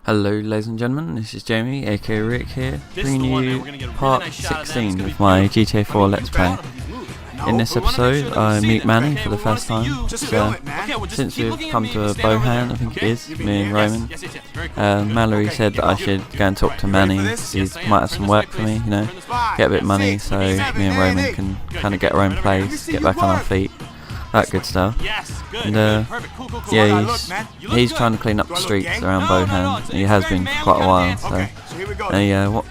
Hello ladies and gentlemen, this is Jamie aka Rick here, bringing you part 16 of my GTA4 Let's Play. In this episode I meet Manny for the first time. Since we've come to Bohan, I think it is, me and Roman, Mallory said that I should go and talk to Manny because he might have some work for me, you know, get a bit of money so me and Roman can kind of get our own place, get back on our feet. That good stuff. And yeah, he's trying to clean up the streets around Bohan. He has been for quite a while, so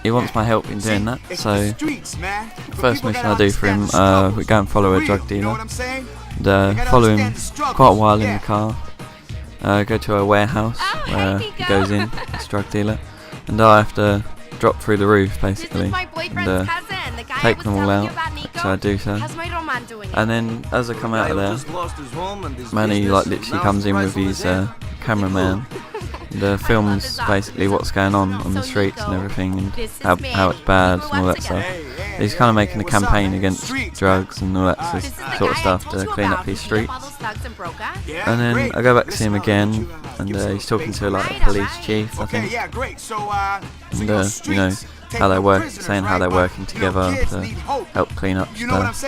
he wants my help in doing that. So first mission I do for him, we go and follow a drug dealer, and follow him quite a while in the car. Go to a warehouse where he goes in, this drug dealer, and I have to drop through the roof basically and take them all out, so I do so. And then as I come out of there, Manny literally comes in with his cameraman and films basically what's going on the streets and everything, and how it's bad and all that stuff. He's kind of making a campaign against drugs and all that sort of stuff to clean up his streets. And then I go back to see him again, and he's talking to like a police chief, I think. And you know, how they work, saying how they're working together to help clean up stuff.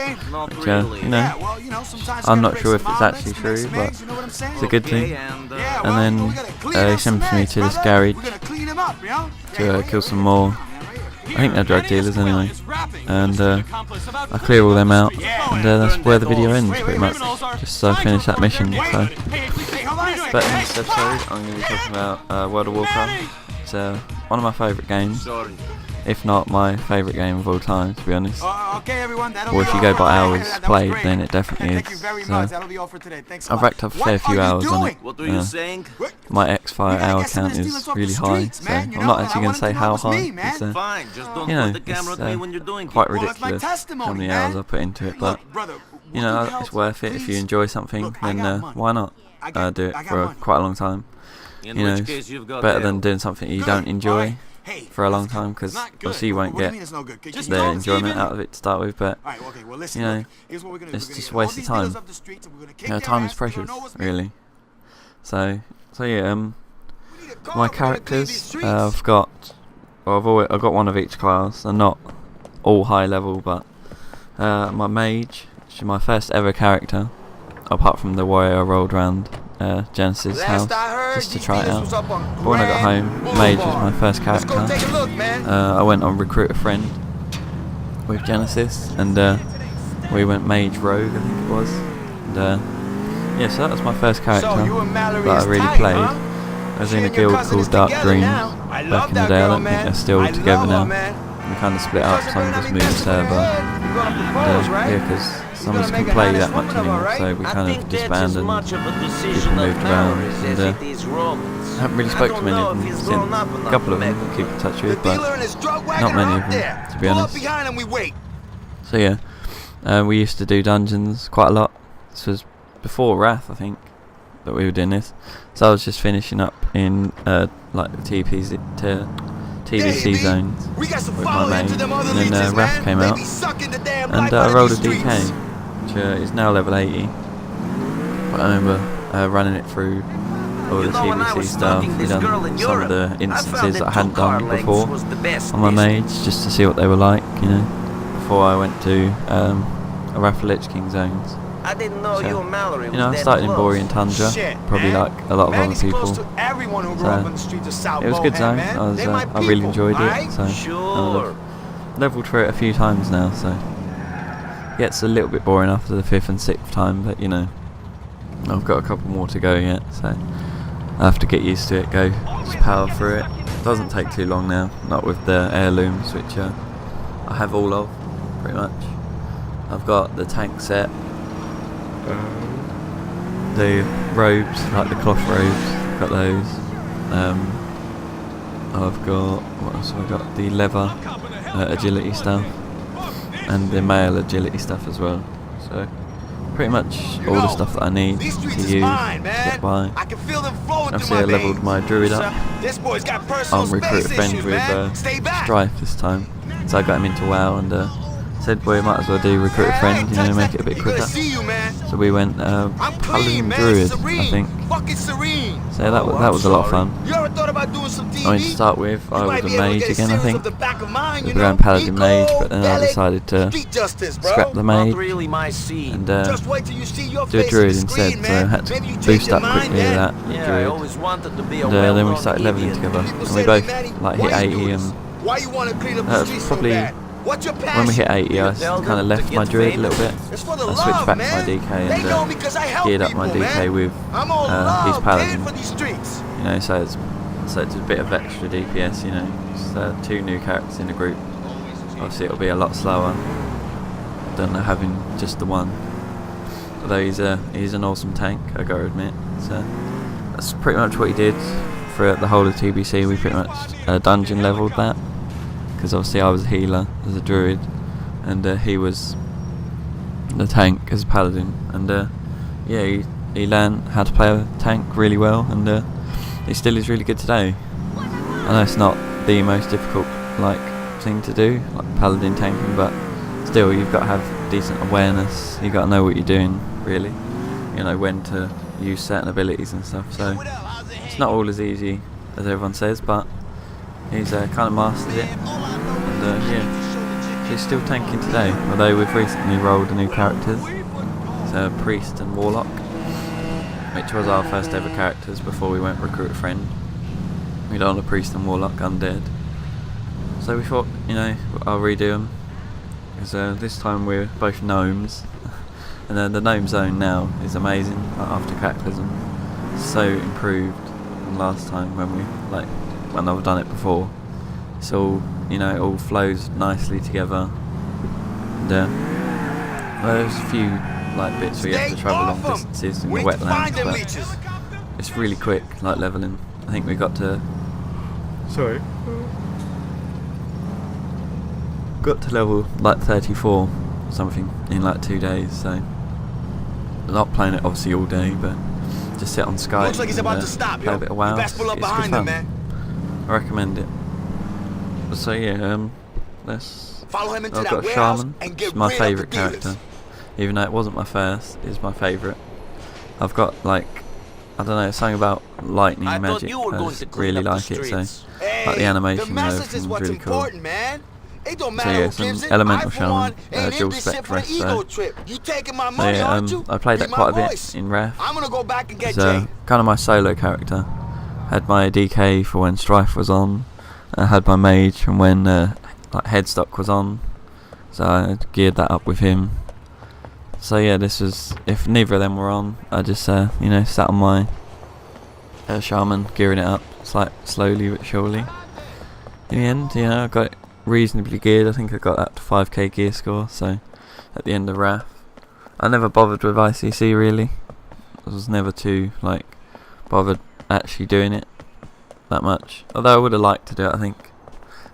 Which, you know, I'm not sure if it's actually true, but it's a good thing. And then he sends me to this garage to kill some more. I think they're drug dealers anyway, and I clear all them out, and that's where the video ends pretty much, just so I finish that mission. So. But in this episode I'm going to be talking about World of Warcraft. It's one of my favourite games, if not my favourite game of all time, to be honest. Or if you go by hours played, then it definitely is. So I've racked up a fair few hours on it. My X-Fire hour count is really high, so I'm not actually going to say how high. It's, you know, it's quite ridiculous how many hours I put into it, but you know, it's worth it. If you enjoy something, then why not do it for quite a long time? You know, it's better than doing something you don't enjoy for a long time, because obviously you won't get the enjoyment out of it to start with, but you know, it's just a waste of time. You know, time is precious, really. So yeah, my characters, I've got one of each class. They're not all high level, but my mage, which is my first ever character, apart from the warrior I rolled around Genesis house just to try it out. But when I got home, Mage was my first character. I went on Recruit a Friend with Genesis, and we went Mage Rogue, I think it was. And yeah, so that was my first character that I really played. I was in a guild called Dark Dreams back in the day. I don't think they're still together now. We kind of split up, some just moved server. Yeah, because some of us can play that much anymore, so we kind of disbanded and people moved around, and I haven't really spoken to many of them since. A couple of them I keep in touch with, but not many of them, to be honest. So yeah, we used to do dungeons quite a lot. This was before Wrath, I think, that we were doing this. So I was just finishing up in like the TVC zones with my mate, and then Wrath came out, and I rolled a DK, which is now level 80. But I remember running it through all the TVC stuff. We done some of the instances that I hadn't done before on my mage, just to see what they were like, you know, before I went to a Wrath of Lich King zones. I didn't know you and Mallory was you know, I started in Borean Tundra, probably like a lot of other people. So it was a good zone. I really enjoyed it. So I've leveled through it a few times now. So it gets a little bit boring after the 5th and 6th time, but you know, I've got a couple more to go yet. So I have to get used to it. Just power through it. Doesn't take too long now. Not with the heirlooms, which I have all of, pretty much. I've got the tank set. The robes, like the cloth robes, got those. I've got, what else have I got? The leather agility stuff, and the male agility stuff as well. So pretty much all the stuff that I need to use to get by. Obviously I levelled my druid up. I'll recruit a friend with Strife this time, so I got him into WoW, and said, well, you might as well do recruit a friend, you know, make it a bit quicker. So we went Paladin Druid, I think. So that was a lot of fun. I mean, to start with, I was a mage again, I think. We were going Paladin Mage, but then I decided to scrap the mage and do a Druid instead, so I had to boost up quickly with that Druid. And then we started leveling together, and we both like hit 80, and that's probably when we hit 80, I kind of left my Druid a little bit. I switched back to my DK and geared up my DK with his Paladin. You know, so it's a bit of extra DPS. You know, just 2 new characters in the group. Obviously, it'll be a lot slower than having just the one. Although he's an awesome tank, I gotta admit. So that's pretty much what he did for the whole of TBC. We pretty much dungeon leveled that. Because obviously I was a healer as a druid, and he was the tank as a paladin, and yeah, he learned how to play a tank really well, and he still is really good today. I know it's not the most difficult thing to do, like paladin tanking, but still you've got to have decent awareness. You've got to know what you're doing, really. You know when to use certain abilities and stuff. So it's not all as easy as everyone says, but he's kind of mastered it. And yeah, he's still tanking today, although we've recently rolled the new characters. So Priest and Warlock, which was our first ever characters before we went recruit a friend. We done a Priest and Warlock undead. So we thought, you know, I'll redo them. Because this time we're both gnomes. And the gnome zone now is amazing after Cataclysm. It's so improved from last time when I've done it before. It's all, you know, it all flows nicely together. And well, there's a few bits where you have to travel long distances in the wetlands, but it's really quick, leveling. I think we got to level 34 or something in 2 days. So I'm not playing it obviously all day, but just sit on Skype and play a bit of WoW. It's good fun. I recommend it. So yeah, I've got a Shaman. It's my favourite character. Even though it wasn't my first, it's my favourite. I've got I don't know, something about lightning magic. I just really like it. So the animation and everything's really cool. So yeah, some elemental shaman, dual spec rest. So yeah, I played that quite a bit in Ref. It's kind of my solo character. Had my DK for when Strife was on. I had my mage from when Headstock was on, so I geared that up with him. So yeah, this was, if neither of them were on, I just you know, sat on my shaman, gearing it up, slowly but surely. In the end, you know, I got it reasonably geared. I think I got that to 5k gear score. So at the end of Wrath, I never bothered with ICC really. I was never too bothered actually doing it that much, although I would have liked to do it, I think.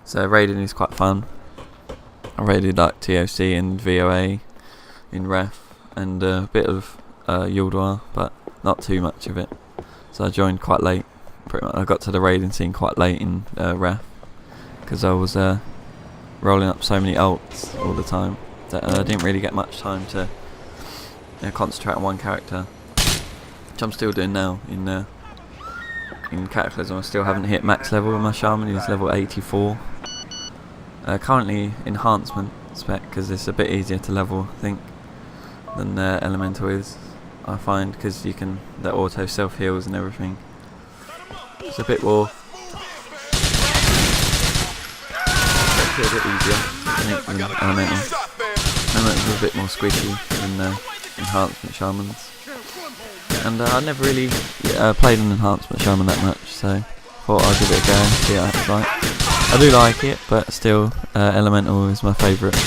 So raiding is quite fun. I raided TOC and VOA in Ref, and a bit of Yulduar, but not too much of it. So I joined quite late. Pretty much, I got to the raiding scene quite late in Ref, because I was rolling up so many ults all the time that I didn't really get much time to concentrate on one character, which I'm still doing now in Cataclysm. I still haven't hit max level with my shaman. He's level 84. Currently enhancement spec, because it's a bit easier to level, I think, than elemental is, I find, because you can, the auto self heals and everything. It's a bit more, a bit easier, I think, than elemental. Elemental is a bit more squishy than enhancement shamans. And I never really played an enhancement shaman that much, so thought I'd give it a go and see what it's like. I do like it, but still, elemental is my favourite. I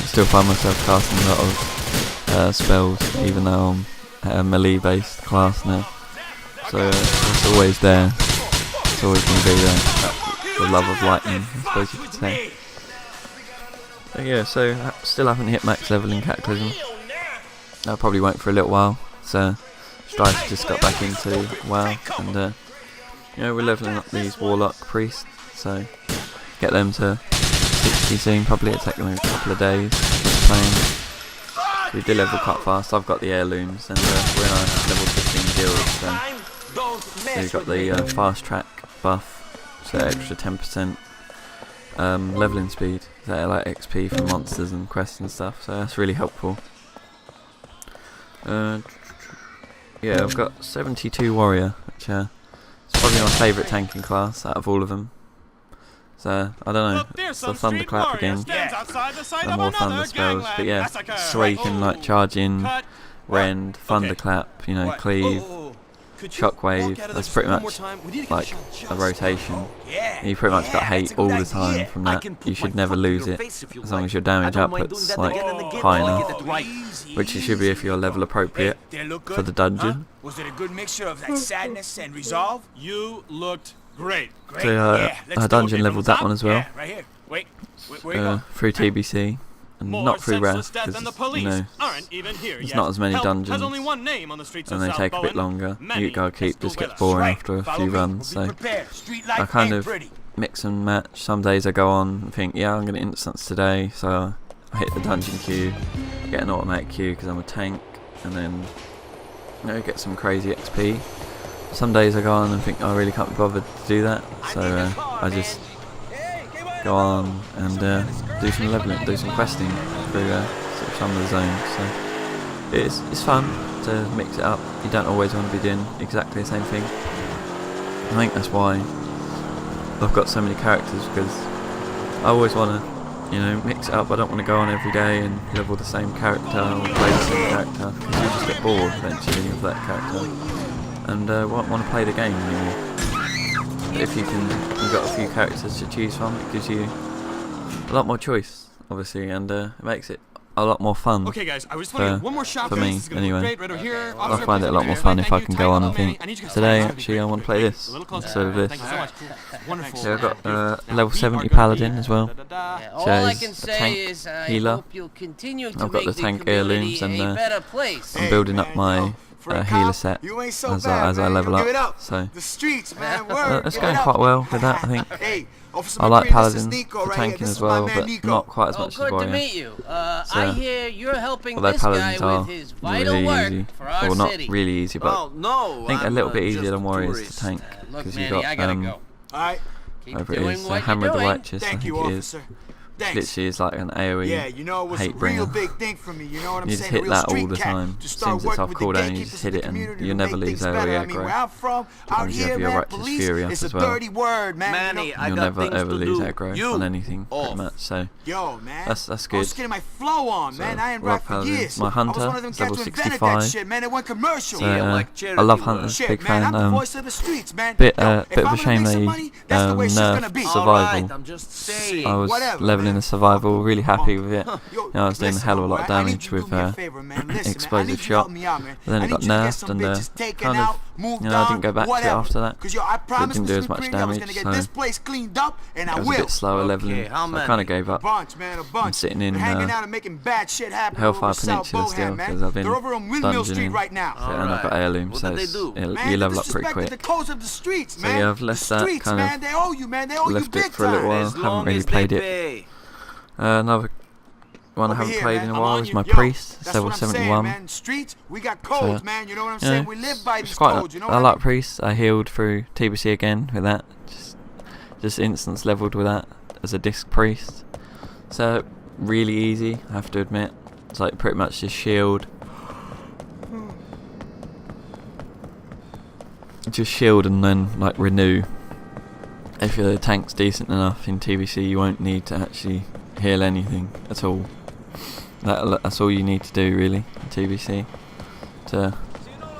still find myself casting a lot of spells, even though I'm a melee-based class now. So it's always there. It's always going to be there. The love of lightning, I suppose you could say. So yeah, so I still haven't hit max level in Cataclysm. I probably won't for a little while. So Strife just got back into WoW, and you know, we're leveling up these Warlock Priests, so get them to 60 soon. Probably it'll take them a couple of days just playing. we do level quite fast. I've got the heirlooms, and we're in our level 15 guild, so we've got the fast track buff, so extra 10% leveling speed, so like XP for monsters and quests and stuff, so that's really helpful. Yeah, I've got 72 warrior, which is probably my favourite tanking class out of all of them. So, I don't know, it's the thunderclap again, and more thunder spells, but yeah, it's where you can like charge in, rend, thunderclap, you know, cleave, shockwave, that's pretty much like a rotation. You pretty much got hate all the time from that. You should never lose it, as long as your damage output's like high enough, which it should be if you're level appropriate for the dungeon. Was it a good mixture of that sadness and resolve? You looked great. So I dungeon leveled that one as well, Right here. Wait, through TBC. And not through Wrath, because you know, there's not as many dungeons, and they take a bit longer. Utgard Keep just gets boring after a few runs, so I kind of mix and match. Some days I go on and think, yeah, I'm going to instance today, so I hit the dungeon queue, get an automatic queue because I'm a tank, and then get some crazy XP. Some days I go on and think, oh, I really can't be bothered to do that, so I just go on and do some leveling, do some questing through sort of some of the zones. So it's fun to mix it up. You don't always want to be doing exactly the same thing. I think that's why I've got so many characters, because I always want to, you know, mix it up. I don't want to go on every day and level the same character or play the same character, because you just get bored eventually of that character and won't want to play the game anymore. If you've got a few characters to choose from, it gives you a lot more choice, obviously, and it makes it a lot more fun. Okay, guys, I was one more shot for me, anyway. I find it a lot more fun if I can go on and think, today actually I want to play this instead of this. So I've got level 70 paladin as well, so he's a tank healer. I've got the tank heirlooms, and I'm building up my healer set as I level up, so it's going quite well with that, I think. I like paladin for tanking as well, but not quite as much as warrior. I hear you're helping although this guy paladins are with his vital really work easy, for our or not city. really easy, but I think a little bit easier than warriors to tank, Look, because you've Manny, I gotta got go. Keep whatever it doing is, what Hammer you're of the doing. Righteous, I Thank think you, it is. officer. Literally is like an AoE hate bringer. You just hit that all the time. As soon as it's off cooldown, you just hit it, and you never lose AoE aggro. And you have your Righteous Fury up as well. You'll never ever lose aggro on anything, pretty much. So that's good. So, love paladins. My hunter is level 65. So I love hunters, big fan. Bit of a shame they nerfed survival. I was leveling the survival, really happy with it. You know, I was doing a hell of a lot of damage with explosive shot, but then it got nerfed, and kind of, you know, I didn't go back to it after that. It didn't do as much damage, so I was a bit slower leveling, so I kind of gave up. I'm sitting in Hellfire Peninsula still, because I've been dungeoning, and I've got heirlooms, so you level up pretty quick. So yeah, I've left that, kind of left it for a little while, haven't really played it. Another one I haven't played in a while is my priest, it's level 71. So, yeah, it's quite, I like priests. I healed through TBC again with that, just instance leveled with that as a disc priest. So really easy, I have to admit. It's like pretty much just shield, and then like renew. If your tank's decent enough in TBC, you won't need to actually heal anything at all. That's all you need to do really in TBC to,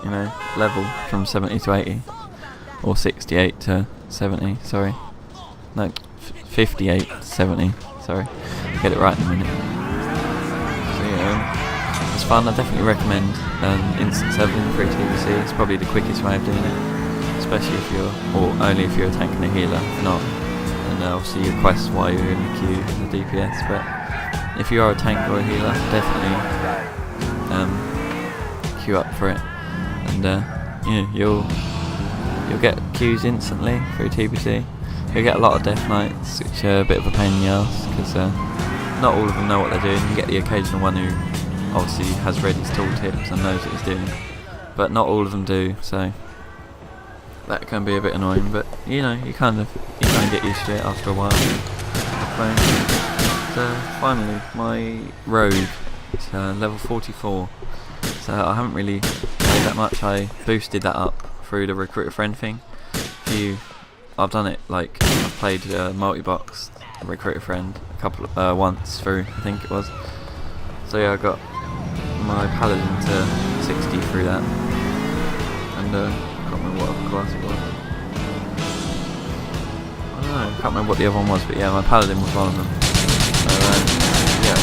you know, level from 70 to 80, or 68 to 70. Sorry, no, 58 to 70. Sorry, get it right in a minute. So yeah, it's fun. I definitely recommend instant leveling through TBC. It's probably the quickest way of doing it, especially if you're, or only if you're a tank and a healer. If not, and obviously you quest while you're in the queue as a DPS. But if you are a tank or a healer, definitely queue up for it, and yeah, you'll get queues instantly through TBC. You'll get a lot of death knights, which are a bit of a pain in the ass, because not all of them know what they're doing. You get the occasional one who obviously has read his tooltips and knows what he's doing, but not all of them do, so that can be a bit annoying, but you know, you kind of get used to it after a while. So finally, my rogue is level 44, so I haven't really played that much. I boosted that up through the recruit a friend thing. I've done it, like, I've played multi-box recruit a friend once through, I think it was. So yeah, I got my paladin to 60 through that, and I can't remember what other class it was. I don't know, I can't remember what the other one was, but yeah, my paladin was one of them. So yeah,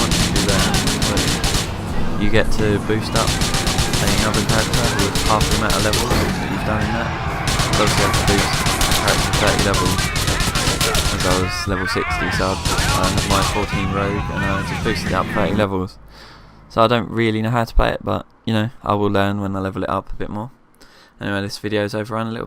once you do that, you get to boost up another character with half the amount of levels that you've done in that. So obviously I have to boost the character 30 levels, as I was level 60, so I had my 14 rogue and I just boosted it up 30 levels. So I don't really know how to play it, but you know, I will learn when I level it up a bit more. Anyway, this video is overrun a little